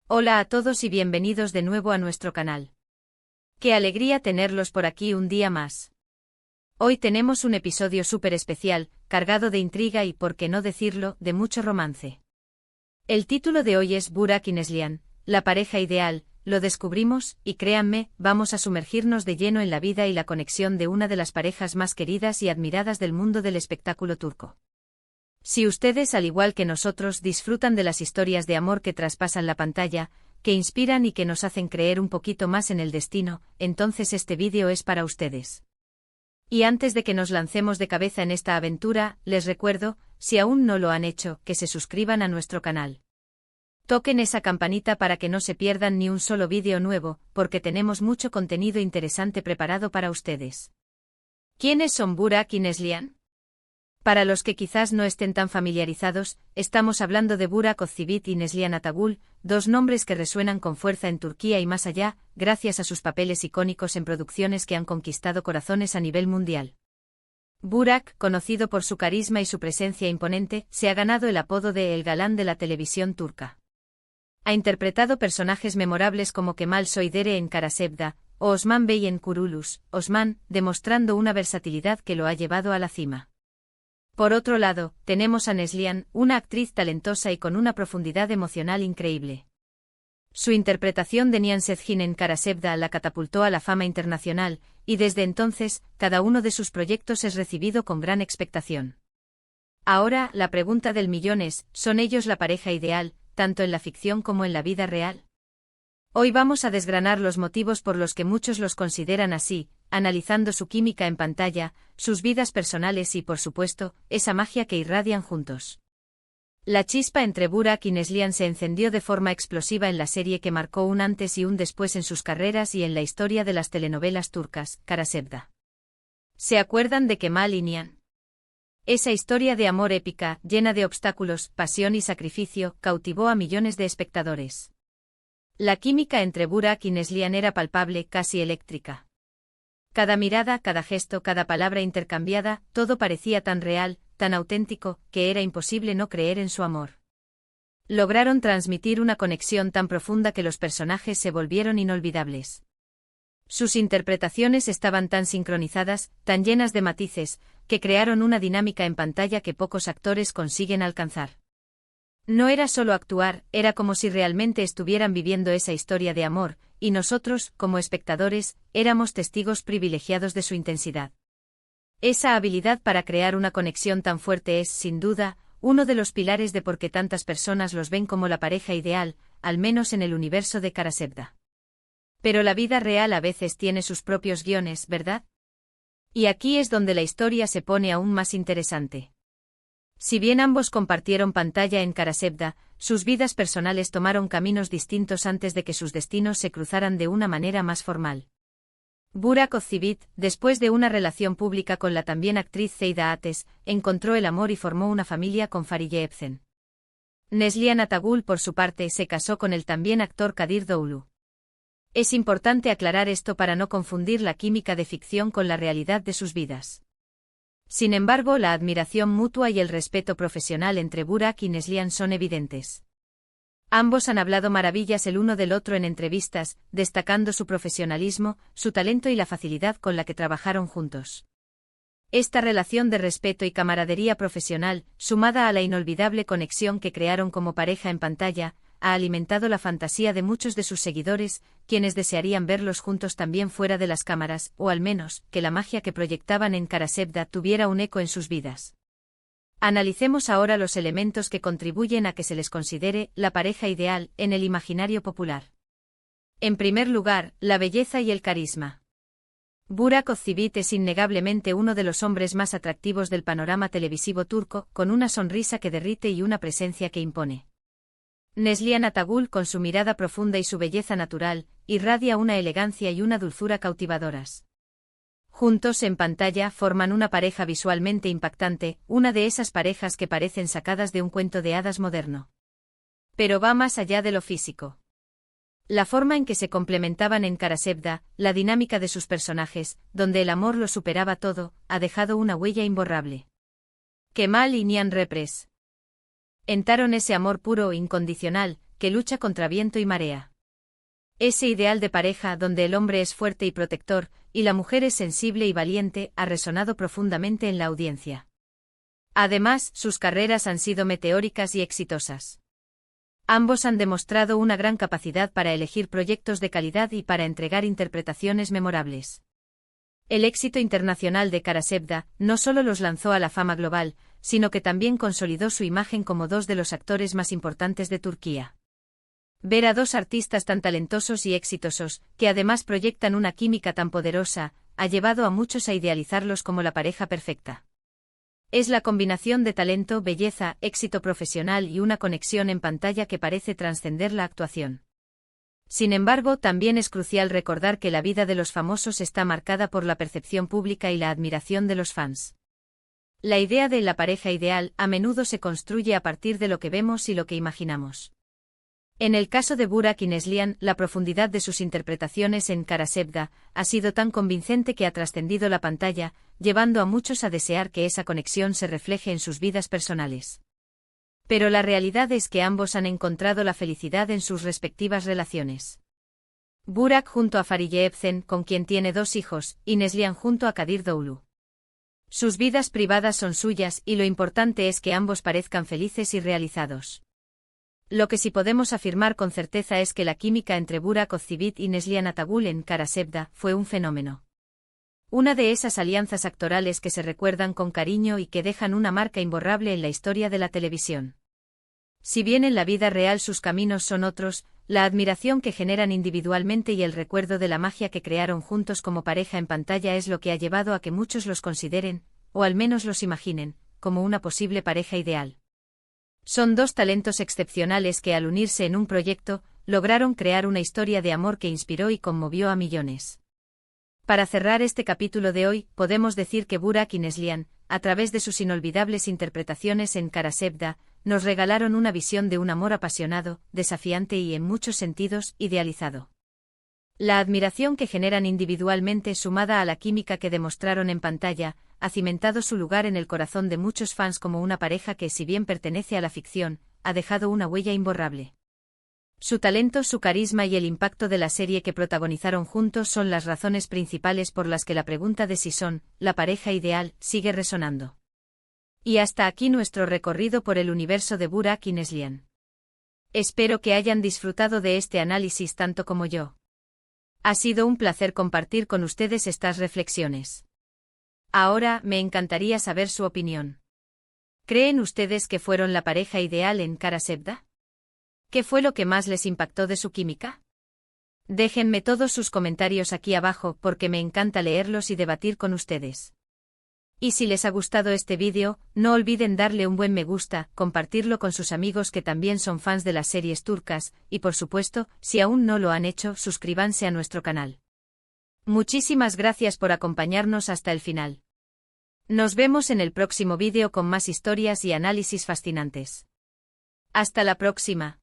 Hola a todos y bienvenidos de nuevo a nuestro canal. Qué alegría tenerlos por aquí un día más. Hoy tenemos un episodio súper especial, cargado de intriga y, por qué no decirlo, de mucho romance. El título de hoy es Burak y Neslihan, la pareja ideal. Lo descubrimos, y créanme, vamos a sumergirnos de lleno en la vida y la conexión de una de las parejas más queridas y admiradas del mundo del espectáculo turco. Si ustedes, al igual que nosotros, disfrutan de las historias de amor que traspasan la pantalla, que inspiran y que nos hacen creer un poquito más en el destino, entonces este vídeo es para ustedes. Y antes de que nos lancemos de cabeza en esta aventura, les recuerdo, si aún no lo han hecho, que se suscriban a nuestro canal. Toquen esa campanita para que no se pierdan ni un solo vídeo nuevo, porque tenemos mucho contenido interesante preparado para ustedes. ¿Quiénes son Burak y Neslihan? Para los que quizás no estén tan familiarizados, estamos hablando de Burak Özçivit y Neslihan Atagül, dos nombres que resuenan con fuerza en Turquía y más allá, gracias a sus papeles icónicos en producciones que han conquistado corazones a nivel mundial. Burak, conocido por su carisma y su presencia imponente, se ha ganado el apodo de El Galán de la televisión turca. Ha interpretado personajes memorables como Kemal Soydere en Karasevda, o Osman Bey en Kurulus, Osman, demostrando una versatilidad que lo ha llevado a la cima. Por otro lado, tenemos a Neslihan, una actriz talentosa y con una profundidad emocional increíble. Su interpretación de Nihan Sezgin en Karasevda la catapultó a la fama internacional, y desde entonces, cada uno de sus proyectos es recibido con gran expectación. Ahora, la pregunta del millón es, ¿son ellos la pareja ideal, tanto en la ficción como en la vida real? Hoy vamos a desgranar los motivos por los que muchos los consideran así, analizando su química en pantalla, sus vidas personales y, por supuesto, esa magia que irradian juntos. La chispa entre Burak y Neslihan se encendió de forma explosiva en la serie que marcó un antes y un después en sus carreras y en la historia de las telenovelas turcas, Karasevda. ¿Se acuerdan de Kemal y Nihan? Esa historia de amor épica, llena de obstáculos, pasión y sacrificio, cautivó a millones de espectadores. La química entre Burak y Neslihan era palpable, casi eléctrica. Cada mirada, cada gesto, cada palabra intercambiada, todo parecía tan real, tan auténtico, que era imposible no creer en su amor. Lograron transmitir una conexión tan profunda que los personajes se volvieron inolvidables. Sus interpretaciones estaban tan sincronizadas, tan llenas de matices, que crearon una dinámica en pantalla que pocos actores consiguen alcanzar. No era solo actuar, era como si realmente estuvieran viviendo esa historia de amor, y nosotros, como espectadores, éramos testigos privilegiados de su intensidad. Esa habilidad para crear una conexión tan fuerte es, sin duda, uno de los pilares de por qué tantas personas los ven como la pareja ideal, al menos en el universo de Karasevda. Pero la vida real a veces tiene sus propios guiones, ¿verdad? Y aquí es donde la historia se pone aún más interesante. Si bien ambos compartieron pantalla en Karasevda, sus vidas personales tomaron caminos distintos antes de que sus destinos se cruzaran de una manera más formal. Burak Özçivit, después de una relación pública con la también actriz Ceyda Ateş, encontró el amor y formó una familia con Fariye Evcen. Neslihan Atagül, por su parte, se casó con el también actor Kadir Doğulu. Es importante aclarar esto para no confundir la química de ficción con la realidad de sus vidas. Sin embargo, la admiración mutua y el respeto profesional entre Burak y Neslihan son evidentes. Ambos han hablado maravillas el uno del otro en entrevistas, destacando su profesionalismo, su talento y la facilidad con la que trabajaron juntos. Esta relación de respeto y camaradería profesional, sumada a la inolvidable conexión que crearon como pareja en pantalla, ha alimentado la fantasía de muchos de sus seguidores, quienes desearían verlos juntos también fuera de las cámaras, o al menos, que la magia que proyectaban en Karasevda tuviera un eco en sus vidas. Analicemos ahora los elementos que contribuyen a que se les considere la pareja ideal en el imaginario popular. En primer lugar, la belleza y el carisma. Burak Özçivit es innegablemente uno de los hombres más atractivos del panorama televisivo turco, con una sonrisa que derrite y una presencia que impone. Neslihan Atagül, con su mirada profunda y su belleza natural, irradia una elegancia y una dulzura cautivadoras. Juntos en pantalla forman una pareja visualmente impactante, una de esas parejas que parecen sacadas de un cuento de hadas moderno. Pero va más allá de lo físico. La forma en que se complementaban en Karasevda, la dinámica de sus personajes, donde el amor lo superaba todo, ha dejado una huella imborrable. Kemal y Nihan Repres. Entaron ese amor puro e incondicional, que lucha contra viento y marea. Ese ideal de pareja donde el hombre es fuerte y protector, y la mujer es sensible y valiente, ha resonado profundamente en la audiencia. Además, sus carreras han sido meteóricas y exitosas. Ambos han demostrado una gran capacidad para elegir proyectos de calidad y para entregar interpretaciones memorables. El éxito internacional de Kara Sevda no solo los lanzó a la fama global, sino que también consolidó su imagen como dos de los actores más importantes de Turquía. Ver a dos artistas tan talentosos y exitosos, que además proyectan una química tan poderosa, ha llevado a muchos a idealizarlos como la pareja perfecta. Es la combinación de talento, belleza, éxito profesional y una conexión en pantalla que parece trascender la actuación. Sin embargo, también es crucial recordar que la vida de los famosos está marcada por la percepción pública y la admiración de los fans. La idea de la pareja ideal a menudo se construye a partir de lo que vemos y lo que imaginamos. En el caso de Burak y Neslihan, la profundidad de sus interpretaciones en Kara Sevda ha sido tan convincente que ha trascendido la pantalla, llevando a muchos a desear que esa conexión se refleje en sus vidas personales. Pero la realidad es que ambos han encontrado la felicidad en sus respectivas relaciones. Burak junto a Fariye Evcen, con quien tiene 2 hijos, y Neslihan junto a Kadir Doğulu. Sus vidas privadas son suyas y lo importante es que ambos parezcan felices y realizados. Lo que sí podemos afirmar con certeza es que la química entre Burak Özçivit y Neslihan Atagül en Kara Sevda fue un fenómeno. Una de esas alianzas actorales que se recuerdan con cariño y que dejan una marca imborrable en la historia de la televisión. Si bien en la vida real sus caminos son otros, la admiración que generan individualmente y el recuerdo de la magia que crearon juntos como pareja en pantalla es lo que ha llevado a que muchos los consideren, o al menos los imaginen, como una posible pareja ideal. Son dos talentos excepcionales que al unirse en un proyecto, lograron crear una historia de amor que inspiró y conmovió a millones. Para cerrar este capítulo de hoy, podemos decir que Burak y Neslihan, a través de sus inolvidables interpretaciones en Kara Sevda, nos regalaron una visión de un amor apasionado, desafiante y en muchos sentidos, idealizado. La admiración que generan individualmente sumada a la química que demostraron en pantalla, ha cimentado su lugar en el corazón de muchos fans como una pareja que, si bien pertenece a la ficción, ha dejado una huella imborrable. Su talento, su carisma y el impacto de la serie que protagonizaron juntos son las razones principales por las que la pregunta de si son la pareja ideal sigue resonando. Y hasta aquí nuestro recorrido por el universo de Burak y Neslihan. Espero que hayan disfrutado de este análisis tanto como yo. Ha sido un placer compartir con ustedes estas reflexiones. Ahora, me encantaría saber su opinión. ¿Creen ustedes que fueron la pareja ideal en Kara Sevda? ¿Qué fue lo que más les impactó de su química? Déjenme todos sus comentarios aquí abajo porque me encanta leerlos y debatir con ustedes. Y si les ha gustado este vídeo, no olviden darle un buen me gusta, compartirlo con sus amigos que también son fans de las series turcas, y por supuesto, si aún no lo han hecho, suscríbanse a nuestro canal. Muchísimas gracias por acompañarnos hasta el final. Nos vemos en el próximo vídeo con más historias y análisis fascinantes. Hasta la próxima.